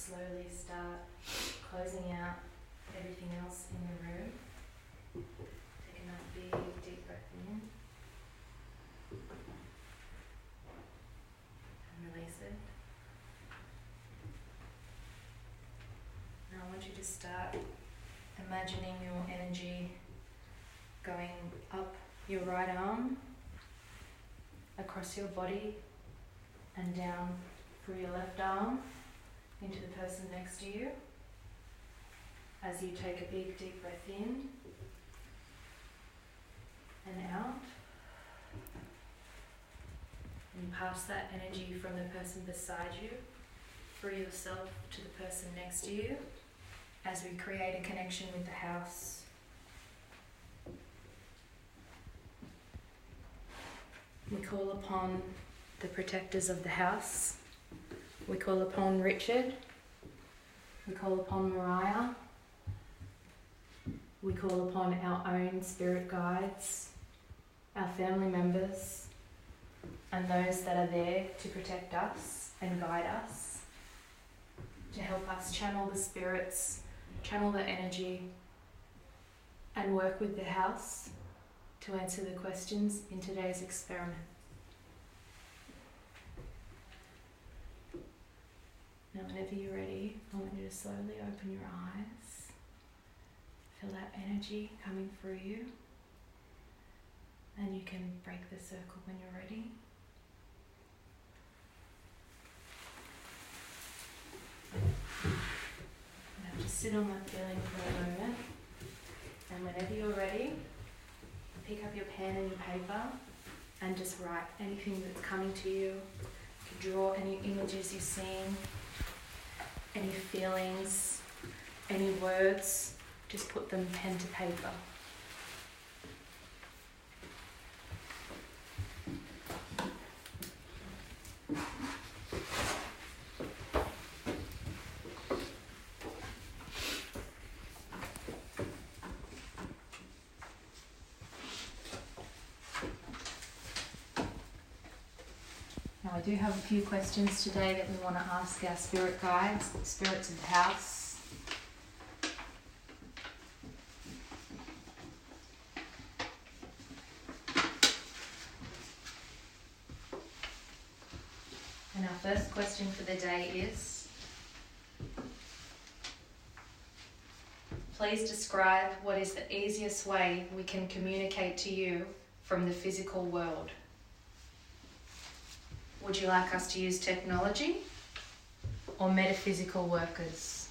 slowly start closing out everything else in the room. Take another big deep breath in and release it. Now I want you to start imagining your energy going up your right arm, across your body, and down through your left arm into the person next to you. As you take a big deep breath in and out, and pass that energy from the person beside you through yourself to the person next to you as we create a connection with the house. We call upon the protectors of the house. We call upon Richard. We call upon Mariah. We call upon our own spirit guides, our family members, and those that are there to protect us and guide us, to help us channel the spirits, channel the energy, and work with the house to answer the questions in today's experiment. Now, whenever you're ready, I want you to slowly open your eyes. Feel that energy coming through you. And you can break the circle when you're ready. Now just sit on that feeling for a moment. And whenever you're ready, pick up your pen and your paper and just write anything that's coming to you. You can draw any images you're seeing, any feelings, any words, just put them pen to paper. I do have a few questions today that we want to ask our spirit guides, the spirits of the house. And our first question for the day is, please describe what is the easiest way we can communicate to you from the physical world. Would you like us to use technology or metaphysical workers?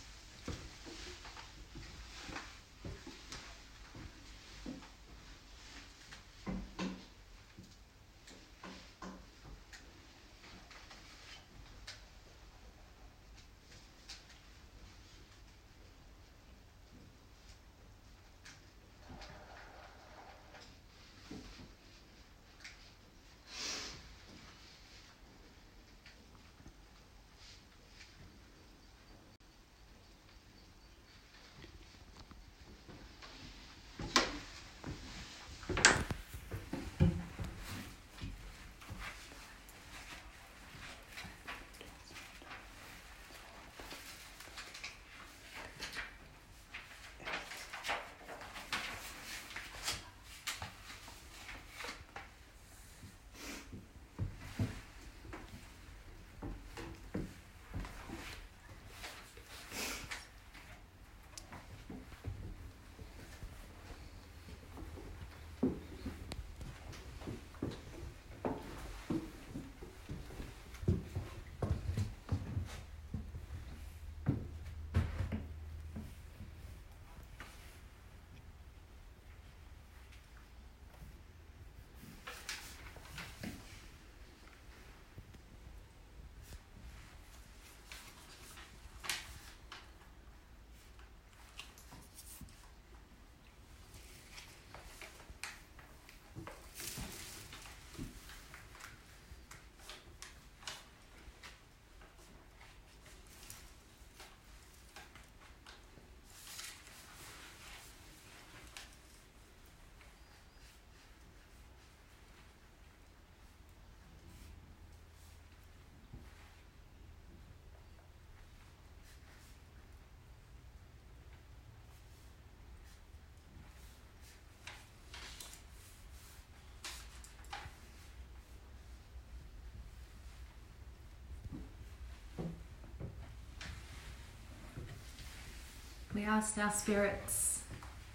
We asked our spirits,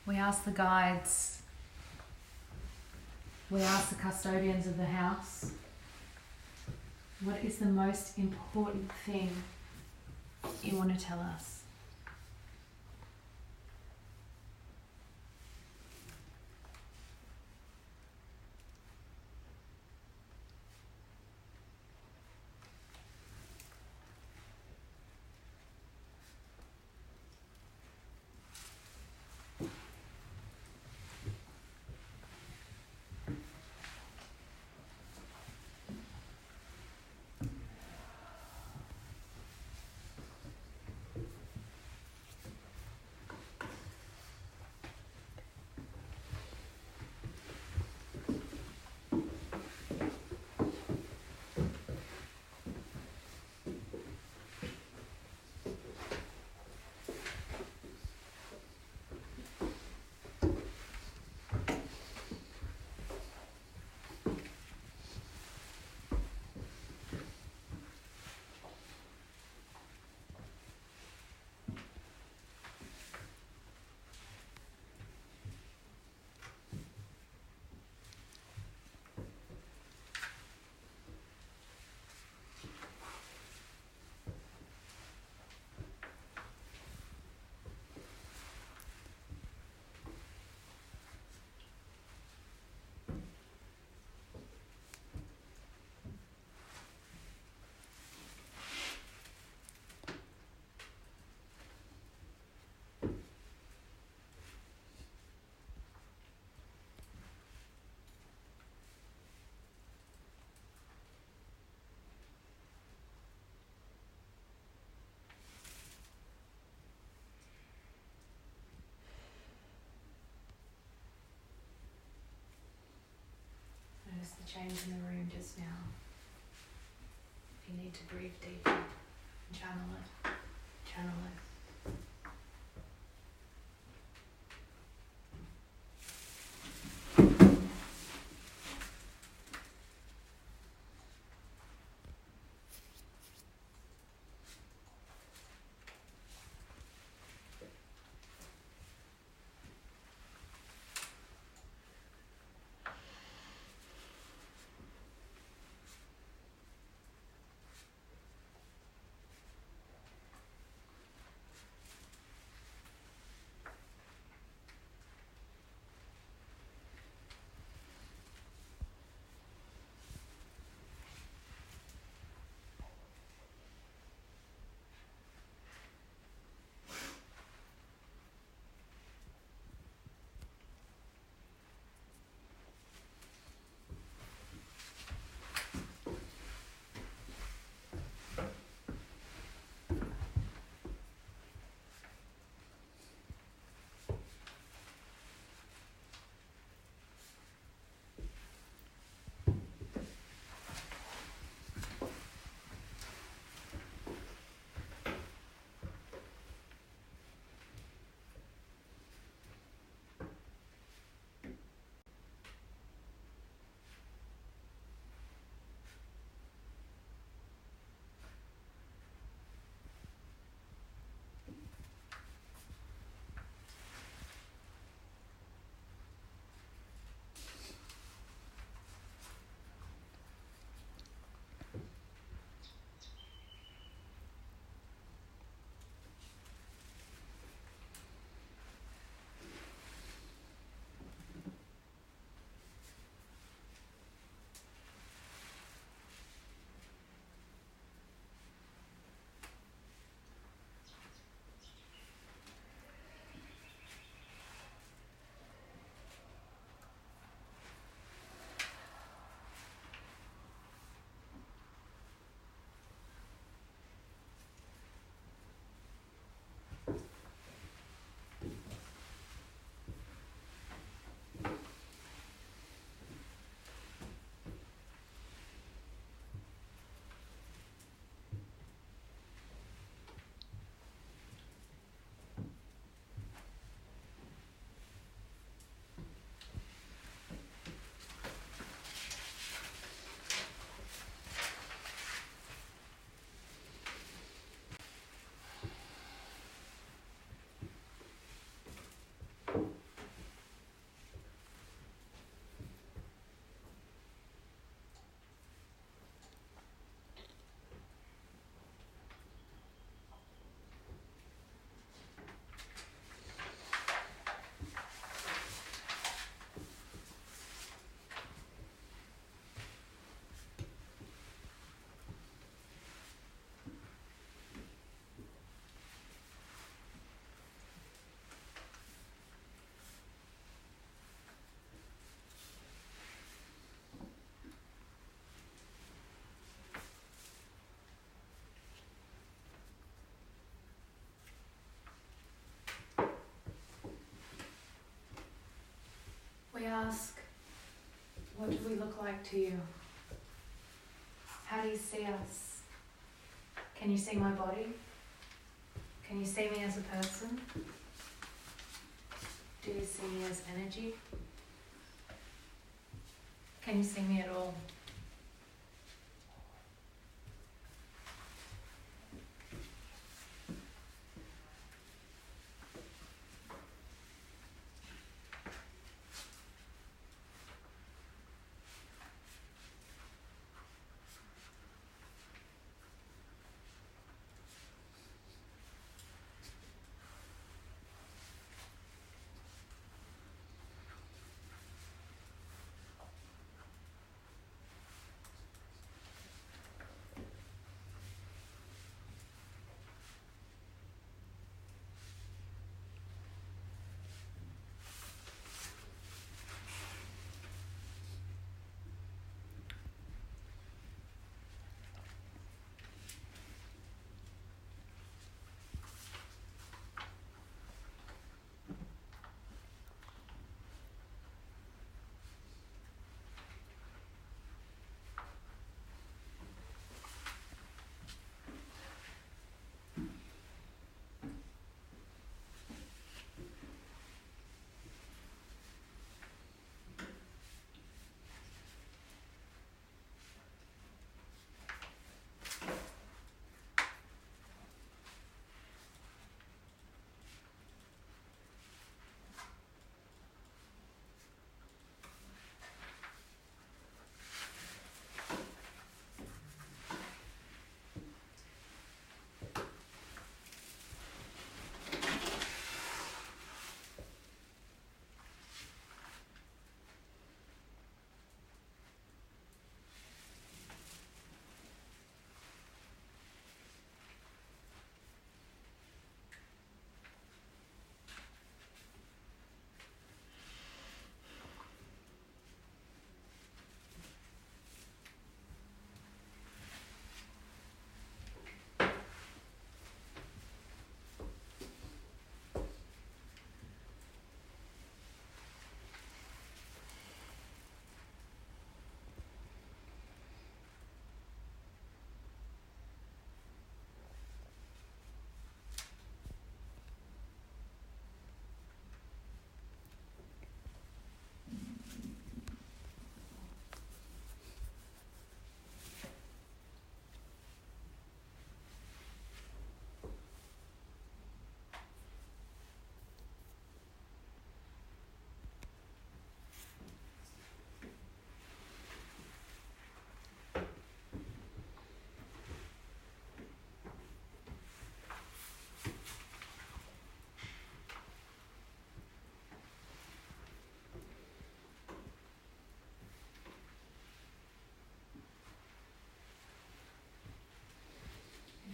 we asked the guides, we asked the custodians of the house, what is the most important thing you want to tell us? Notice the change in the room just now. If you need to breathe deeper, channel it, channel it. What do we look like to you? How do you see us? Can you see my body? Can you see me as a person? Do you see me as energy? Can you see me at all?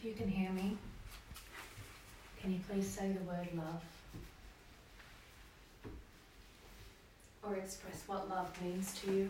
If you can hear me, can you please say the word love? Or express what love means to you?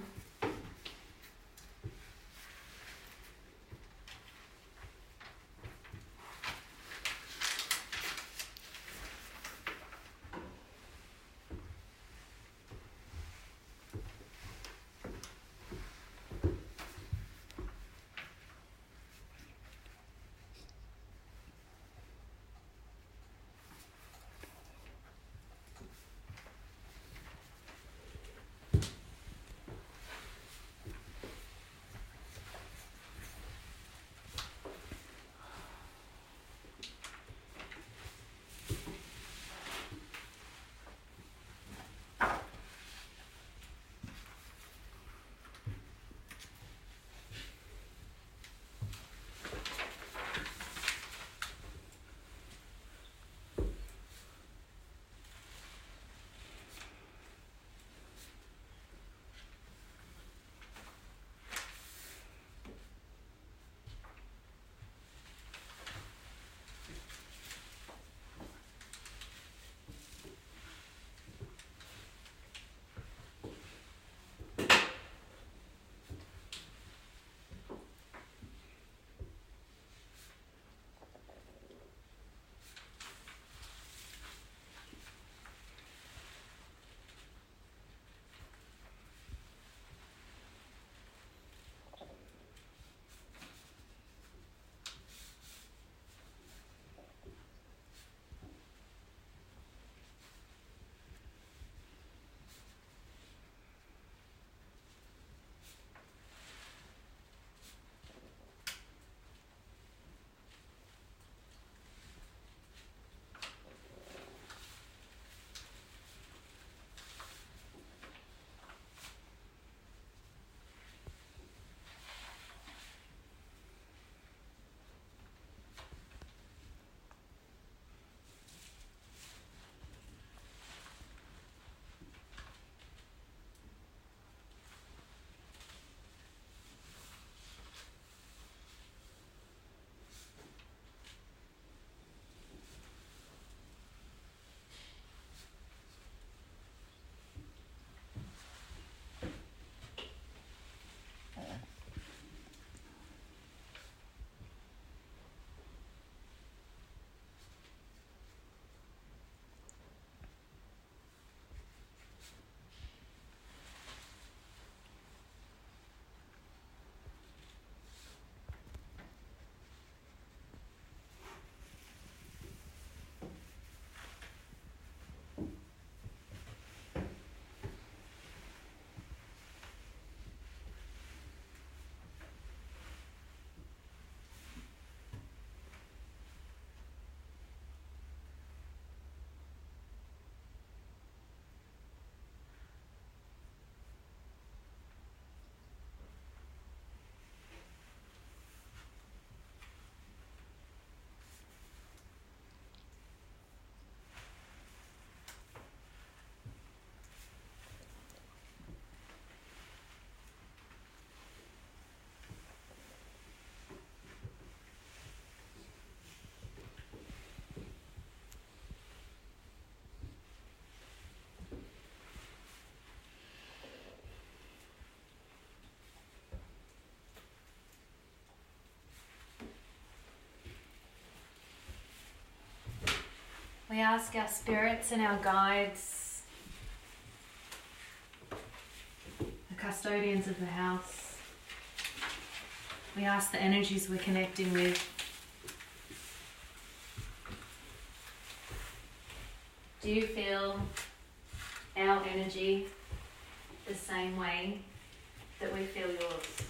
We ask our spirits and our guides, the custodians of the house. We ask the energies we're connecting with. Do you feel our energy the same way that we feel yours?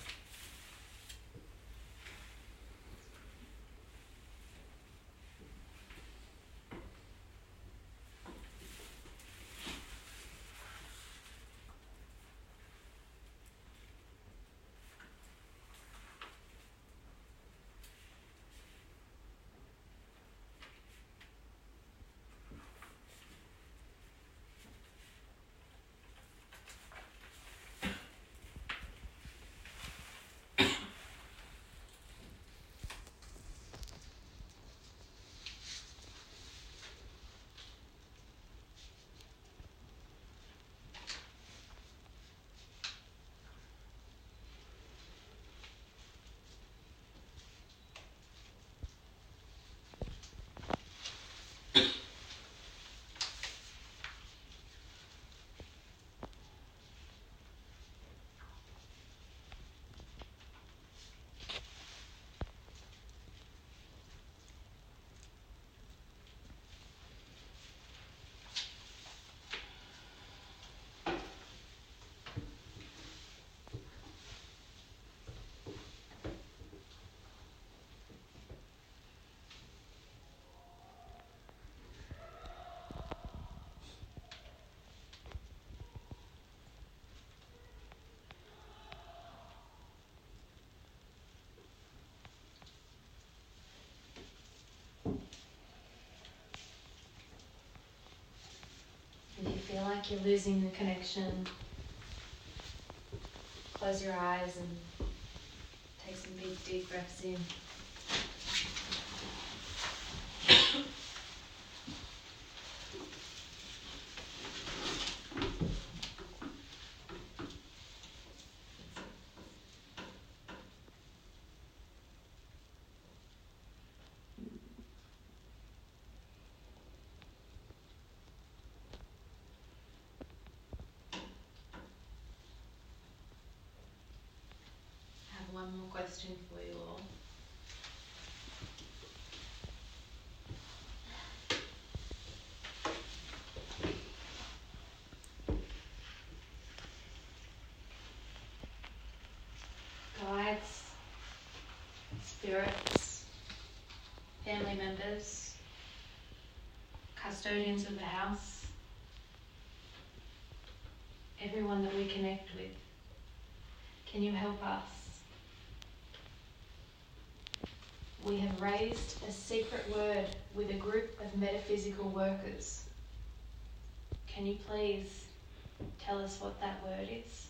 If you feel like you're losing the connection, close your eyes and take some big, deep breaths in. One more question for you all. Guides, spirits, family members, custodians of the house, everyone that we connect with, can you help us? We have raised a secret word with a group of metaphysical workers. Can you please tell us what that word is?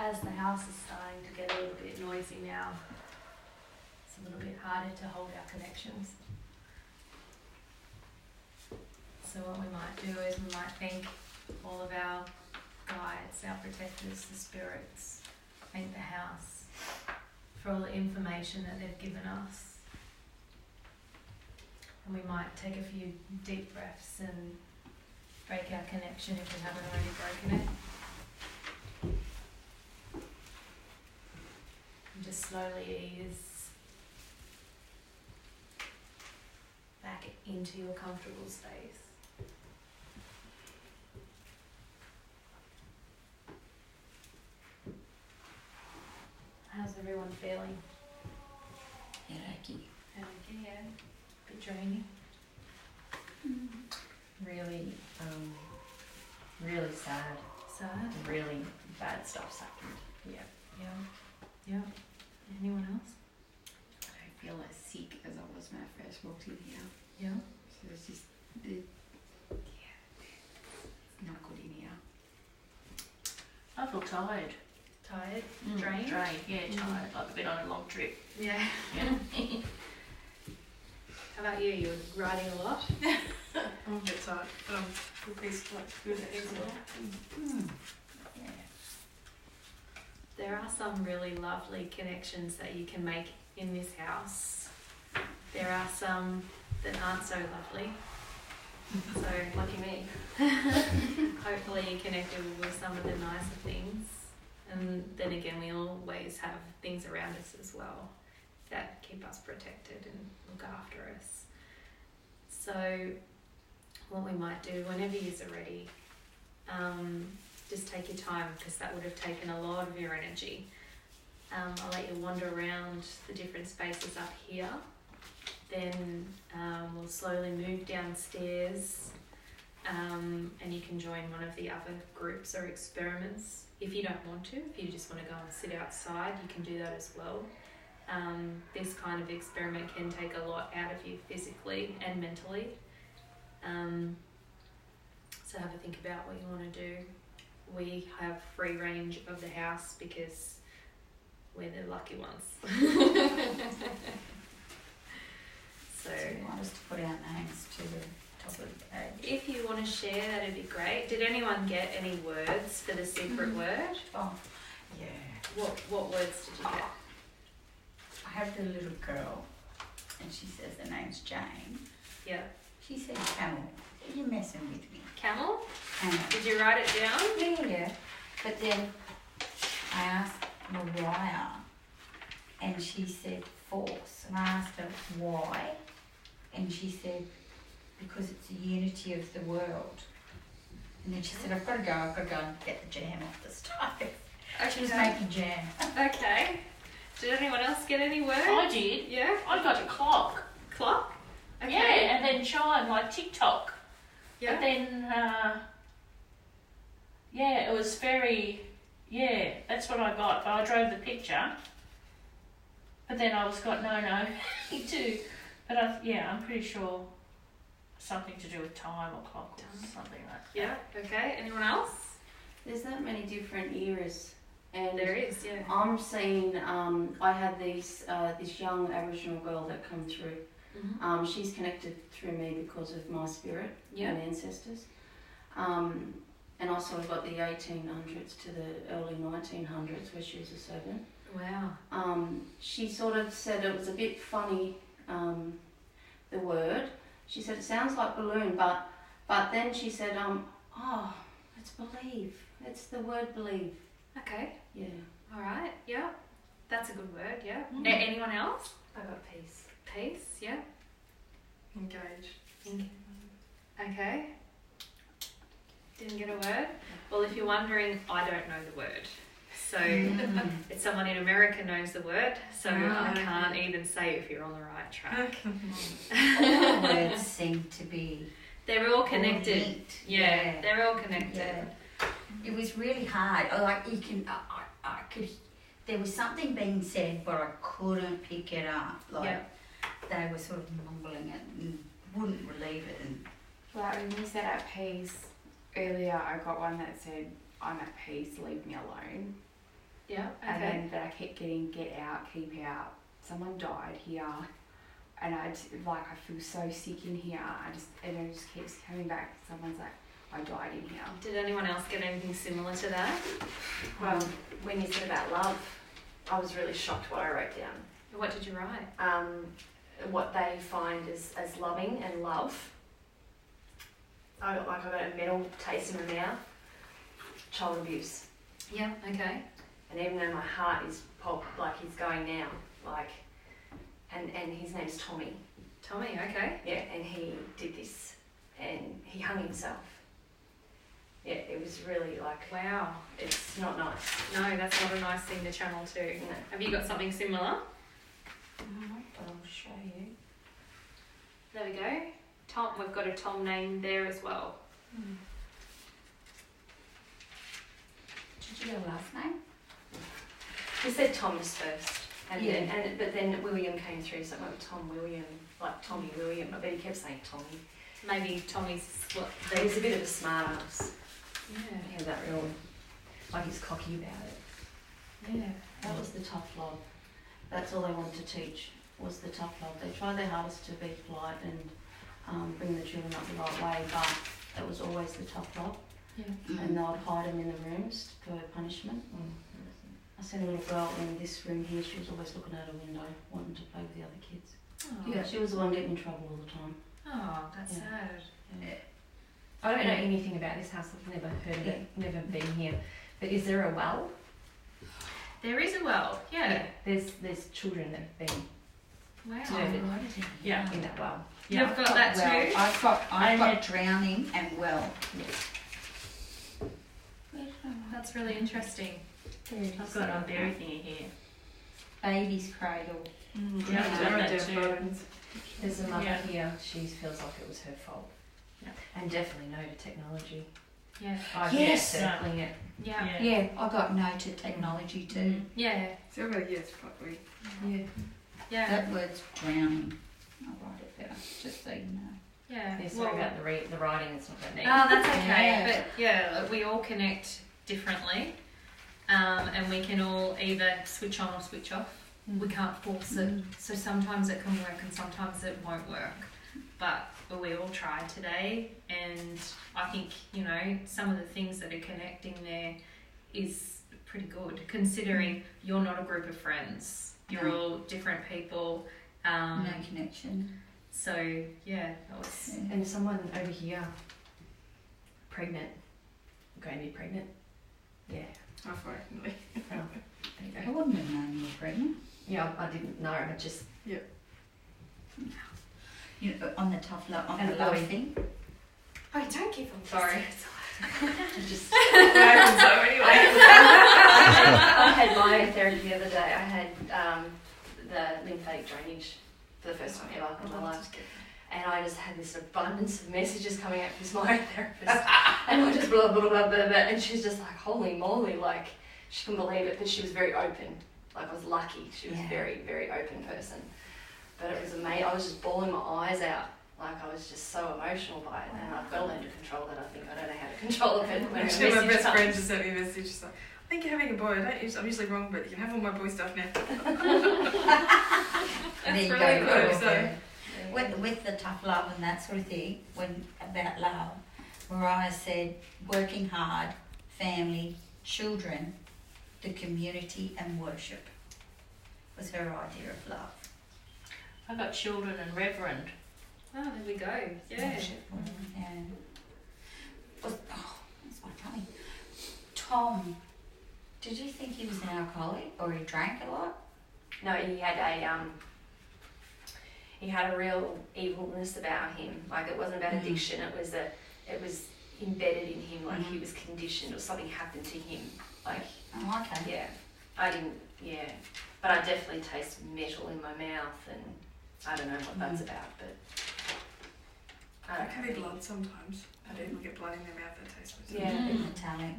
as the house is starting to get a little bit noisy now, it's a little bit harder to hold our connections. So what we might do is we might thank all of our guides, our protectors, the spirits, thank the house for all the information that they've given us. And we might take a few deep breaths and break our connection if we haven't already broken it. And just slowly ease back into your comfortable space. How's everyone feeling? Headachy. Headachy, yeah. Bit draining. Really, really sad. Sad? Really bad stuff's happened. Yeah. Yeah. Yeah. Anyone else? I don't feel as sick as I was when I first walked in here. Yeah. So it's just, it's not good in here. I feel tired. Tired? Drained? Drained, yeah, tired. Like I've been on a long trip. Yeah. Yeah. How about you? You were riding a lot? I'm a bit tired, but I'm good actually. Yeah. There are some really lovely connections that you can make in this house. There are some that aren't so lovely. So Lucky me. hopefully you connected with some of the nicer things. And then again, we always have things around us as well that keep us protected and look after us. So what we might do, whenever you're ready, just take your time, because that would have taken a lot of your energy. I'll let you wander around the different spaces up here. Then we'll slowly move downstairs, and you can join one of the other groups or experiments. If you don't want to, if you just want to go and sit outside, you can do that as well. This kind of experiment can take a lot out of you physically and mentally. So have a think about what you want to do. We have free range of the house because we're the lucky ones. So you want us to put our names to the top of the page? If you want to share, that'd be great. Did anyone get any words for the secret word? Oh, yeah. What words did you get? I have the little girl, and she says the name's Jane. Yeah. She said camel. Are you messing with me? Camel? Camel. Did you write it down? Yeah. But then I asked Mariah, and she said force. And I asked her why, and she said because it's the unity of the world. And then she said, I've got to go and get the jam off the stove. She was making jam. Okay. Did anyone else get any words? I did. Yeah? I got a clock. Clock? Okay. Yeah, and then chime like TikTok. Yeah. But then, yeah, it was very, yeah, that's what I got. But I drove the picture. But then I was got, no, me too. But I'm pretty sure something to do with time or clock or something like that. Yeah, okay. Anyone else? There's that many different eras, and There is, yeah. I'm seeing. I had this young Aboriginal girl that come through. Mm-hmm. She's connected through me because of my spirit Yeah. and ancestors. And I sort of got the 1800s to the early 1900s where she was a servant. Wow. She sort of said it was a bit funny, the word. She said it sounds like balloon, but then she said, it's believe. It's the word believe. Okay. Yeah. All right. Yeah. That's a good word. Yeah. Mm. Anyone else? I got peace. Peace. Yeah. Engage. Okay. Didn't get a word? Well, if you're wondering, I don't know the word. So if someone in America knows the word, so I can't even say if you're on the right track. All the words seem to be They're all connected. linked. Yeah, they're all connected. Yeah. It was really hard. Like you can, I could. There was something being said, but I couldn't pick it up. Like they were sort of mumbling it and wouldn't relieve it. And Like when you said at peace earlier, I got one that said, I'm at peace, leave me alone. Yeah. And Okay. then that I kept getting get out, keep out. Someone died here, and I feel so sick in here. And it just keeps coming back. Someone's like, I died in here. Did anyone else get anything similar to that? Well, when you said about love, I was really shocked what I wrote down. What did you write? What they find as loving and love. I got a mental taste in my mouth. Child abuse. Yeah. Okay. And even though my heart is like he's going now, like, and his name's Tommy. Tommy. Okay. Yeah, and he did this, and he hung himself. Yeah, it was really like, Wow. it's not nice. No, that's not a nice thing to channel to. No. Have you got something similar? I'll show you. There we go. Tom. We've got a Tom name there as well. Did you go last name? He said Thomas first, and Yeah. but then William came through, something like Tom William, like Tommy William, but he kept saying Tommy. Maybe Tommy's what? He's a bit of a smart ass. Yeah. He had that real, like he's cocky about it. Yeah. That was the tough love. That's all they wanted to teach, was the tough love. They tried their hardest to be polite and bring the children up the right way, but it was always the tough love. Yeah. And they would hide them in the rooms for punishment. I seen a little girl in this room here, she was always looking out a window, wanting to play with the other kids. Oh. Yeah, she was the one getting in trouble all the time. Oh, that's Yeah. sad. Yeah. I don't know anything about this house. I've never heard of it, never been here. But is there a well? There is a well. Yeah. There's children that have been Wow. murdered Yeah. in that well. You've got that well, too. I've got drowning and well. That's really interesting. I've got a berry thingy here. Baby's cradle. Yeah, I've done that too. There's a mother Yeah. here. She feels like it was her fault. Yeah. And definitely no to technology. Yeah. Yes. Circling it. Yeah. Yeah. Yeah, I got no to technology too. Yeah. So I've got a yes, probably. Yeah. Yeah. That word's drowning. I'll write it better, just so you know. Yeah. Yeah, sorry about the writing. It's not that neat. Oh, that's okay. Yeah. But yeah, like, we all connect differently, and we can all either switch on or switch off. We can't force it. So sometimes it can work and sometimes it won't work. But we all tried today, and I think, you know, some of the things that are connecting there is pretty good, considering you're not a group of friends. You're No. all different people. No connection. So yeah, that was. Yeah. And someone over here, pregnant, going to be pregnant. Yeah. Unfortunately. Oh, there you I go. wouldn't have known you were pregnant. Yeah, I didn't know. I just You know, on the tough love, on And the the love boy. thing. Oh, don't give them. Sorry. just I had myotherapy the other day. I had the lymphatic drainage for the first time ever in my life. And I just had this abundance of messages coming out from this myotherapist. And I just blah, blah, blah, blah, blah. And she was just like, holy moly, like, she couldn't believe it. But she was very open. Like, I was lucky. She was a very, very open person. But it was amazing. I was just bawling my eyes out. Like, I was just so emotional by it. And I've got to learn to control that. I think I don't know how to control it. But when a Actually, my message best friend comes- just sent me a message. She's like, I think you're having a boy. I'm usually wrong, but you can have all my boy stuff now. There you really go. good, Cool. so- With the tough love and that sort of thing, when about love, Mariah said working hard, family, children, the community and worship was her idea of love. I got children and reverend. Oh, there we go. Yeah. Worship. Yeah. Was, that's my tummy. Tom, did you think he was an alcoholic or he drank a lot? No, he had a real evilness about him. Like, it wasn't about addiction. It was embedded in him. Like, he was conditioned, or something happened to him. Like, Oh, okay. yeah, I didn't. Yeah, but I definitely taste metal in my mouth, and I don't know what that's about. But I It don't can know. be blood sometimes. People get blood in their mouth that tastes good. Yeah. Metallic.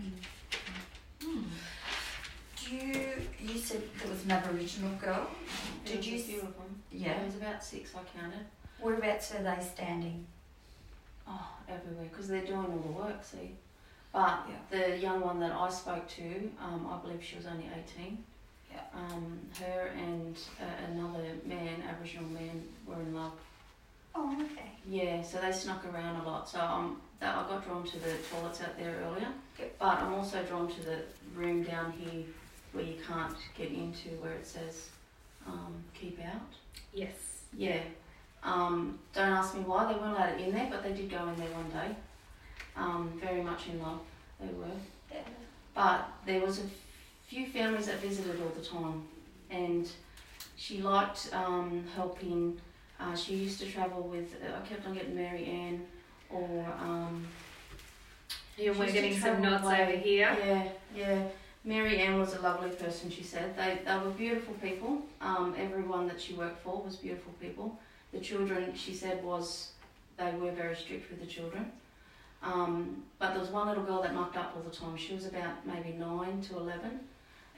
You said there was another original girl. Did you? A few of them. Yeah. There was about 6 I counted. Whereabouts are they standing? Oh, everywhere, because they're doing all the work, see. But the young one that I spoke to, I believe she was only 18. Yeah. Her and another man, Aboriginal man, were in love. Oh, okay. Yeah, so they snuck around a lot. So I got drawn to the toilets out there earlier. Yep. But I'm also drawn to the room down here where you can't get into, where it says keep out. Yes. Yeah. Don't ask me why they weren't allowed in there, but they did go in there one day. Very much in love, they were. Yeah. But there was a few families that visited all the time, and she liked helping. She used to travel with. I kept on getting Mary Ann, or. Yeah, she we're used to getting some travel nods away. over here. Yeah, yeah. Mary Ann was a lovely person. She said they were beautiful people. Everyone that she worked for was beautiful people. The children, she said, they were very strict with the children. But there was one little girl that mucked up all the time. She was about maybe 9 to 11,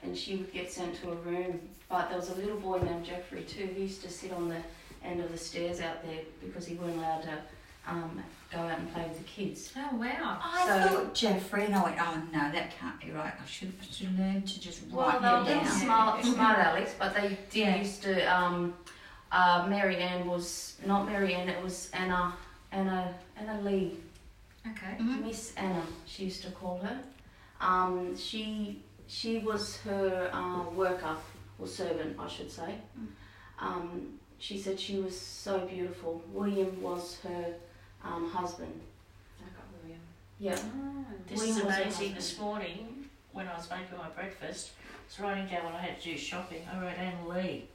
and she would get sent to a room. But there was a little boy named Jeffrey too. He used to sit on the end of the stairs out there because he weren't allowed to go out and play with the kids. Oh wow. I So- thought Jeffrey, and I went, oh no, that can't be right. I should learn to just Well, write they were them little down. smart Alex, but they did Yeah. used to. Mary Ann was not Mary Ann. It was Anna Lee. Okay. Mhm. Miss Anna, she used to call her. She was her worker or servant, I should say. She said she was so beautiful. William was her husband. I got William. Yeah. This William is was her amazing. husband. This morning, when I was making my breakfast, I was writing down what I had to do shopping. I wrote Anne Lee.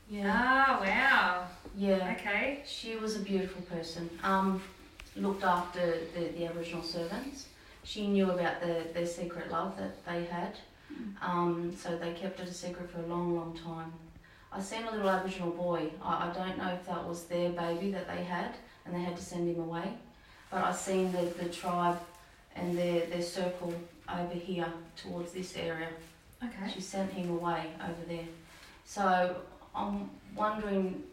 Yeah. Ah, wow. Yeah. Okay. She was a beautiful person. Looked after the Aboriginal servants. She knew about their secret love that they had. So they kept it a secret for a long, long time. I seen a little Aboriginal boy. I don't know if that was their baby that they had and they had to send him away. But I seen the tribe and their circle over here towards this area. Okay. She sent him away over there. So I'm wondering,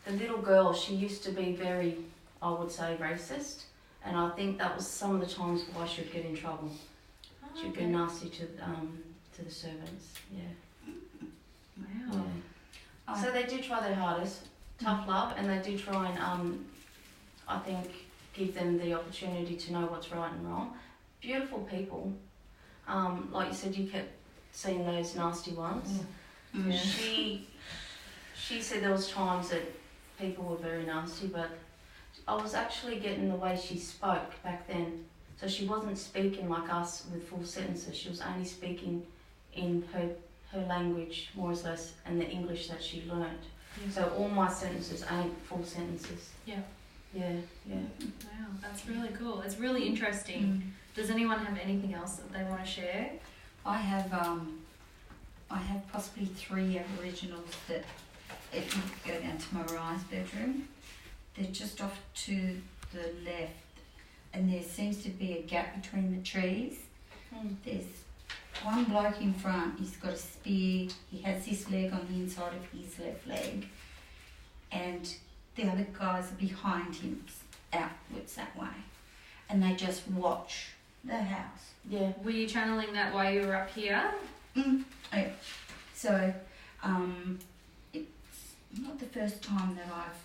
the little girl, she used to be very, I would say, racist. And I think that was some of the times why she would get in trouble. She'd be nasty to the servants. Yeah. Wow. Yeah. So they did try their hardest, tough love, and they did try and I think give them the opportunity to know what's right and wrong. Beautiful people. Like you said, you kept seeing those nasty ones. Mm. She said there was times that people were very nasty, but I was actually getting the way she spoke back then. So she wasn't speaking like us with full sentences. She was only speaking in her language, more or less, and the English that she learnt. Yeah. So all my sentences ain't full sentences. Yeah. Yeah, yeah. Wow, that's really cool. It's really interesting. Does anyone have anything else that they want to share? I have possibly 3 Aboriginals that, if you go down to Mariah's bedroom, they're just off to the left, and there seems to be a gap between the trees. There's one bloke in front, he's got a spear, he has his leg on the inside of his left leg, and the other guys are behind him, outwards that way, and they just watch the house. Yeah. Were you channeling that while you were up here? Yeah. So, it's not the first time that I've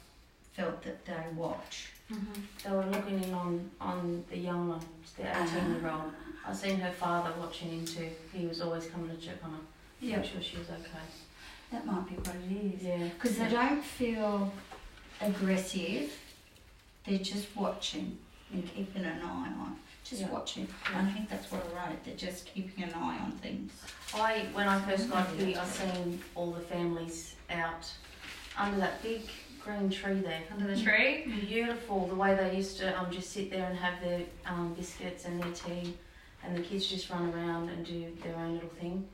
felt that they watch. They were looking in on the young one, the 18-year-old. I seen her father watching him too. He was always coming to check on her, make sure she was okay. That might be what it is. Yeah. Because they don't feel aggressive, they're just watching and keeping an eye on. Just watching. And I think that's what I wrote, they're just keeping an eye on things. When I first got here, I seen all the families out under that big green tree there. Under the tree? Beautiful, the way they used to just sit there and have their biscuits and their tea, and the kids just run around and do their own little thing.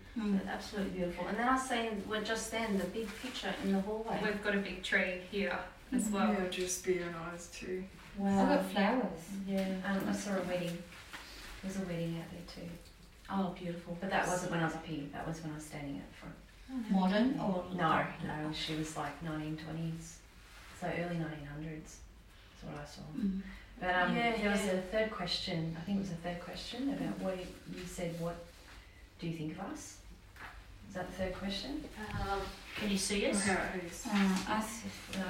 Absolutely beautiful. And then I seen, just then, the big picture in the hallway. We've got a big tree here as well. Yeah, just beer and eyes too. I've got flowers. Yeah. I saw a wedding. There was a wedding out there too. Oh, beautiful. But that wasn't when I was up here. That was when I was standing at the front. Modern or No, she was like 1920s. So early 1900s. That's what I saw. But there was a third question. I think it was a third question about what you said. What do you think of us? Is that the third question? Can you see us? Us.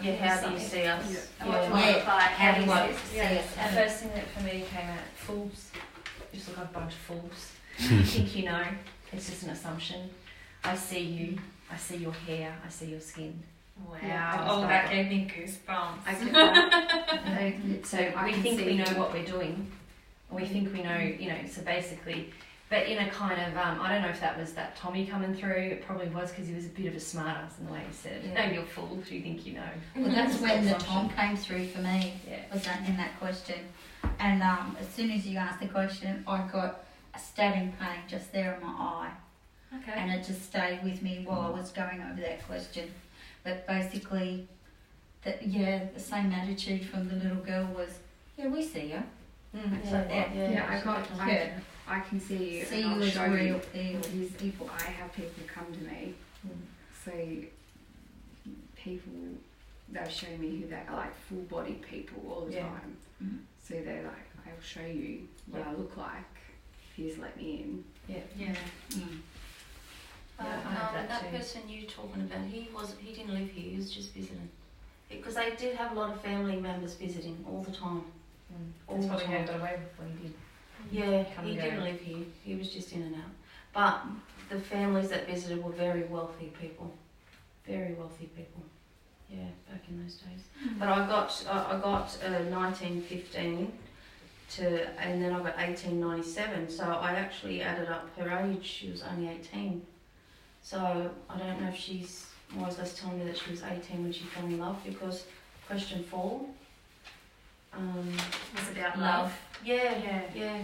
Yeah, how do you see us? Yeah. How do you see Yeah. us? The first thing that for me came out, fools. You just look like a bunch of fools. You think you know. It's just an assumption. I see you. I see your hair. I see your skin. Wow. Oh, that gave me goosebumps. So we think we know what we're doing. We think we know, so basically, but in a kind of, I don't know if that was that Tommy coming through. It probably was because he was a bit of a smart ass in the way he said it. No, you're fools. You think you know. Well, that's when the Tom came through for me. Yeah. Was that in that question? And as soon as you asked the question, I got a stabbing pain just there in my eye. Okay. And it just stayed with me while I was going over that question. But basically, the same attitude from the little girl was, yeah, we see you. I can see you. See and I'll you as show real you. people. I have people come to me. So people, they'll show me who they are, like full-bodied people all the time. Mhm. So they're like, I'll show you what I look like if you just let me in. Yeah. Mm. Yeah, I have that too. person you talking about, he didn't live here, he was just visiting. Because they did have a lot of family members visiting all the time. All That's the probably how he time. got away with what he did. Yeah, Come he and go. didn't live here, he was just in and out. But the families that visited were very wealthy people. Very wealthy people. Yeah, back in those days. But I got 1915 and then I got 1897. So I actually added up her age. She was only 18. So I don't know if she's more or less telling me that she was 18 when she fell in love, because question 4 Was about love. Yeah.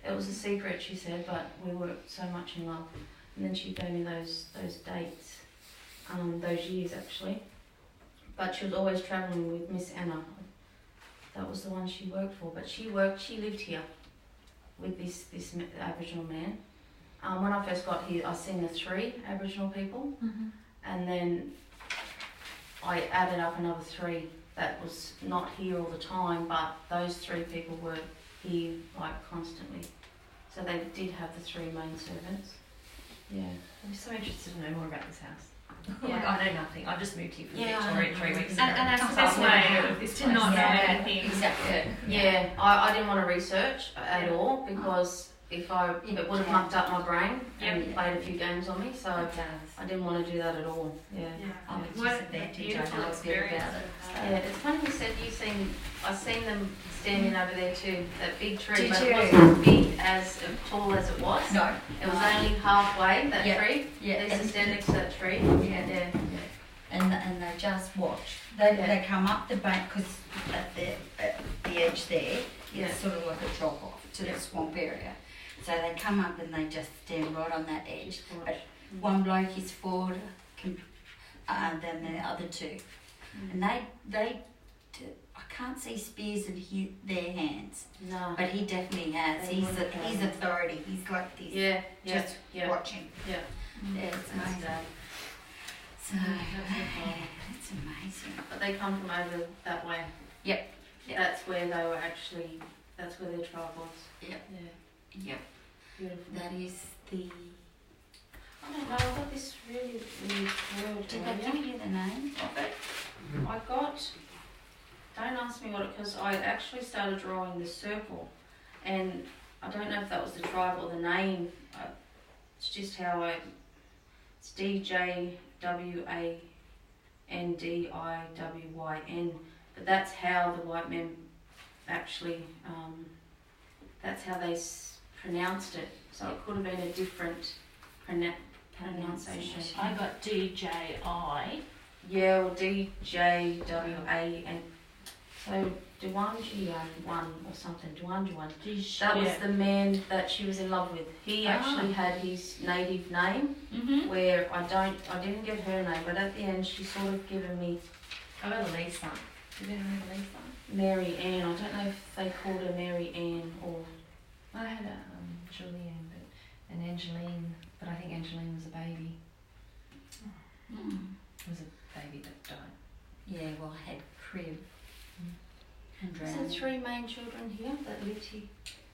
It was a secret, she said, but we were so much in love. And then she gave me those dates, those years actually. But she was always travelling with Miss Anna. That was the one she worked for. But she lived here with this Aboriginal man. When I first got here, I seen the 3 Aboriginal people, and then I added up another 3 that was not here all the time, but those 3 people were here like constantly. So they did have the 3 main servants. Yeah. I'm so interested to know more about this house. Yeah. Like, I know nothing. I've just moved here from Yeah, Victoria 3 weeks ago. And that's the So best I've never way heard of this to place. not know Yeah. anything. Exactly. Yeah, I didn't want to research at all, because it would have mucked up my brain and played a few games on me, so It does. I didn't want to do that at all. Yeah. I'm a What a disadvantage. I beautiful know a bit experience. about it. Yeah, it's funny you said I seen them standing over there too, that big tree, Did but you? it wasn't big as tall as it was. No. It was only halfway, that Yeah. tree. Yeah. They used to stand next to that tree. Yeah. And they just watch. They come up the bank, because at the edge there, Yeah. it's sort of like a drop off to the swamp area. So they come up and they just stand right on that edge. But one bloke is forward, and then the other 2. And I can't see spears in their hands, No. but he definitely has. They He's wouldn't have. he's authority. He's like this, Yeah. just Yeah. watching. Yeah. Yeah, it's amazing. So it's amazing. But they come from over that way. Yep. That's where they were actually. That's where their tribe was. Yep. Yeah. Yep. Beautiful. That is the. I don't know. I got this really weird word. Did they earlier. give you the name of it? I got. Don't ask me what it, because I actually started drawing the circle, and I don't know if that was the tribe or the name. It's just how it's DJWANDIWYN, but that's how the white men actually. That's how they pronounced it. So it could have been a different pronunciation. I got DJI. Yeah, or DJWAN. So Dwanji one or something. Dwanji one. That was the man that she was in love with. He actually had his native name, where I didn't get her name, but at the end she sort of given me. I got Lisa. Did you know Lisa? Mary Ann. I don't know if they called her Mary Ann or. I had a Julianne, and Angeline, but I think Angeline was a baby. It was a baby that died. Yeah, well, I had crib. And Is there drowning. 3 main children here that lived here?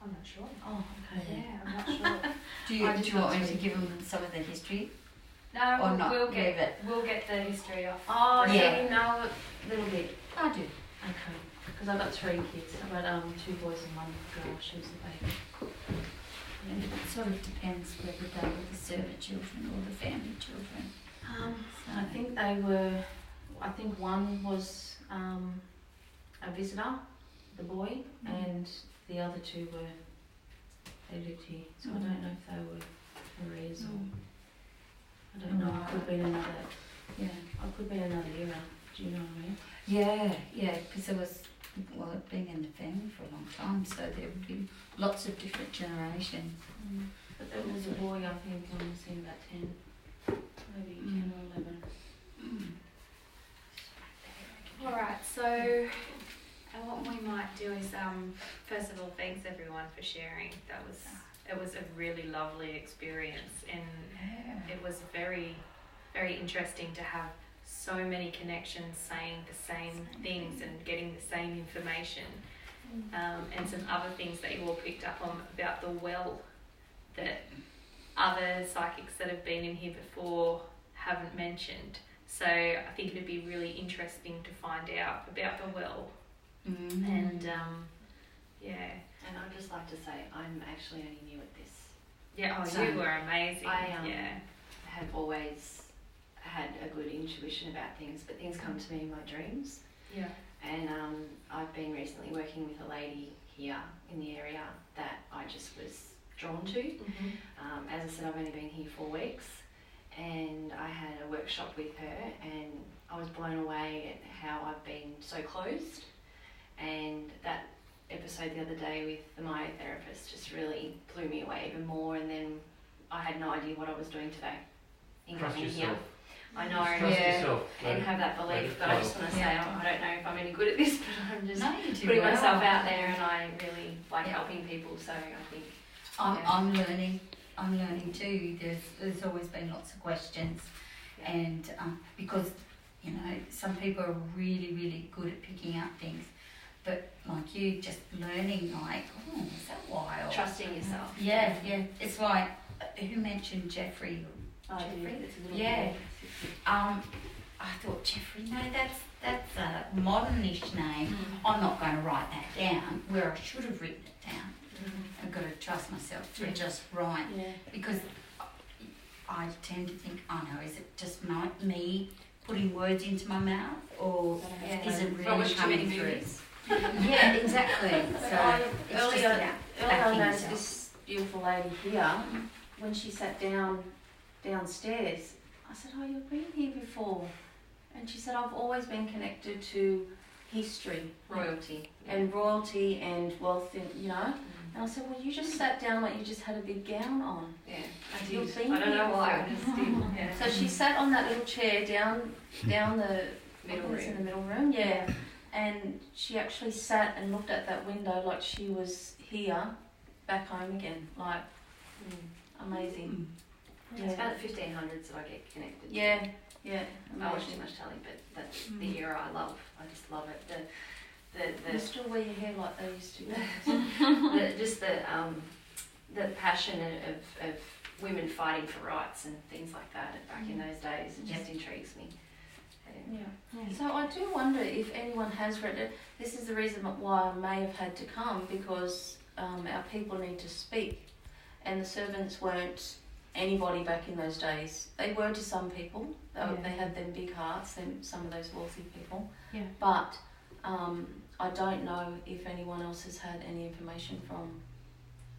I'm not sure. Oh, okay. Yeah, I'm not sure. Do you, I just do you want me got to to- give them some of the history? No, Or we'll, not? we'll Leave get it. we'll get the history off. Oh, Yeah. yeah. You know a little bit. I do. Okay. Because I've got 3 kids. I've got 2 boys and 1 girl. She was the baby. And it sort of depends whether they were the servant children or the family children. I think they were. I think one was a visitor, the boy, and the other 2 were. They lived here, so I don't know if they were Maria's or. I don't know. It could have been another. Yeah. It could be another era. Do you know what I mean? Yeah, because there was, well, it'd been in the family for a long time, so there would be lots of different generations. But there was a boy, I think, on the scene about 10, maybe 10 or 11. Alright, so what we might do is first of all, thanks everyone for sharing. It was a really lovely experience, and it was very, very interesting to have so many connections saying the same things and getting the same information, and some other things that you all picked up on about the well that other psychics that have been in here before haven't mentioned. So I think it would be really interesting to find out about the well. And yeah. And I'd just like to say I'm actually only new at this. Yeah, So, you were amazing. I have always had a good intuition about things, but things come to me in my dreams. Yeah. And I've been recently working with a lady here in the area that I just was drawn to. As I said, I've only been here 4 weeks, and I had a workshop with her, and I was blown away at how I've been so closed. And that episode the other day with the myotherapist just really blew me away even more, and then I had no idea what I was doing today in Trust coming here. yourself. I know, Trust yourself. and have that let belief, it but I flow. just want to say I don't know if I'm any good at this, but I'm just No, you do putting well. myself out there, and I really like helping people, so I think I'm learning too. There's always been lots of questions, and because you know some people are really, really good at picking out things, but like you, just learning like, oh, is that wild? trusting yourself. Yeah. It's like who mentioned Jeffrey? I do. Jeffrey? It's a little Yeah. boy. I thought Jeffrey. No, that's a modernish name. I'm not going to write that down where I should have written it down. I've got to trust myself to just write Yeah. because I tend to think, oh no, is it just me putting words into my mouth, or is it really coming through? Yeah, exactly. So it's just Earlier about I backing noticed yourself. this beautiful lady here, when she sat downstairs, I said, oh, you've been here before. And she said, I've always been connected to history. Royalty. And royalty and wealth, and, you know. And I said, well, you just sat down like you just had a big gown on. Yeah, I You've did. been I don't here know why, I before. just did. Yeah. So she sat on that little chair down the Middle I think it's in room. the middle room, yeah. And she actually sat and looked at that window like she was here, back home again. Like, amazing. It's about the 1500s that I get connected to. Yeah, yeah. I watch too Amazing. much telly, but that's the era I love. I just love it. You still wear your hair like they used to. The passion of women fighting for rights and things like that back in those days. It just intrigues me. Yeah. So I do wonder if anyone has read it. This is the reason why I may have had to come, because our people need to speak, and the servants weren't anybody back in those days. They were to some people. They had them big hearts, some of those wealthy people. Yeah. But I don't know if anyone else has had any information from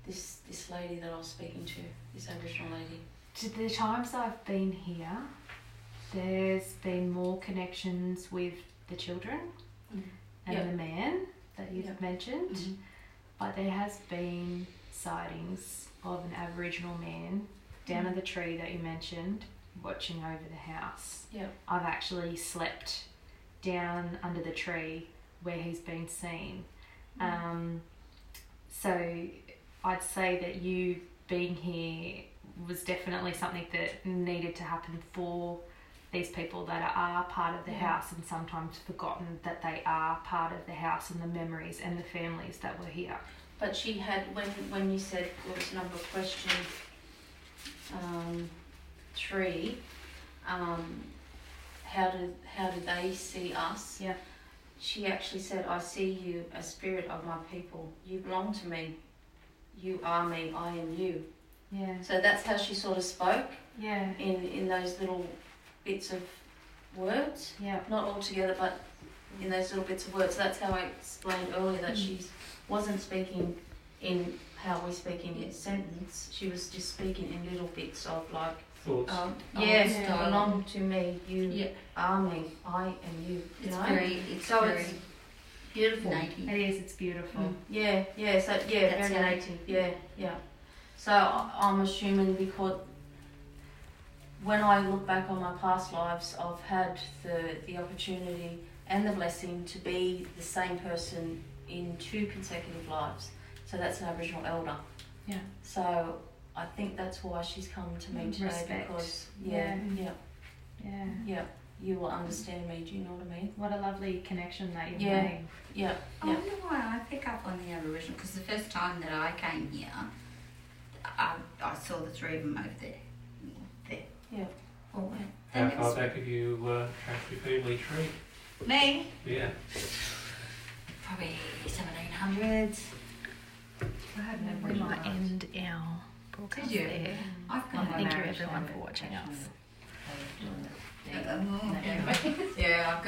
this lady that I was speaking to, this Aboriginal lady. To the times I've been here, there's been more connections with the children and Yep. the man that you've Yep. mentioned, but there has been sightings of an Aboriginal man down at the tree that you mentioned, watching over the house. Yep. I've actually slept down under the tree where he's been seen. So I'd say that you being here was definitely something that needed to happen for these people that are part of the house and sometimes forgotten that they are part of the house and the memories and the families that were here. But she had, when you said, what was number question 3, how do they see us? Yeah. She actually said, I see you as spirit of my people. You belong to me. You are me. I am you. Yeah. So that's how she sort of spoke. Yeah. In those little bits of words. Yeah. Not all together, but in those little bits of words. That's how I explained earlier that she wasn't speaking in how we speak in a sentence. She was just speaking in little bits of like, thoughts. belong to me. You are me. I am you. You know? It's beautiful. native. It is. It's beautiful. So very native. Yeah. So I'm assuming because when I look back on my past lives, I've had the opportunity and the blessing to be the same person in 2 consecutive lives. So that's an Aboriginal elder. Yeah. So I think that's why she's come to me today. Respect. Because Yeah. You will understand me. Do you know what I mean? What a lovely connection that you've Yeah. made. Yeah. I wonder why I pick up on the Aboriginal, because the first time that I came here, I saw the 3 of them over there. Yeah. Oh, How far back have you tracked your family tree? me? Yeah. Probably 1700s. We might end our broadcast Did you? there. I've got Thank you everyone for watching us. Yeah, I've got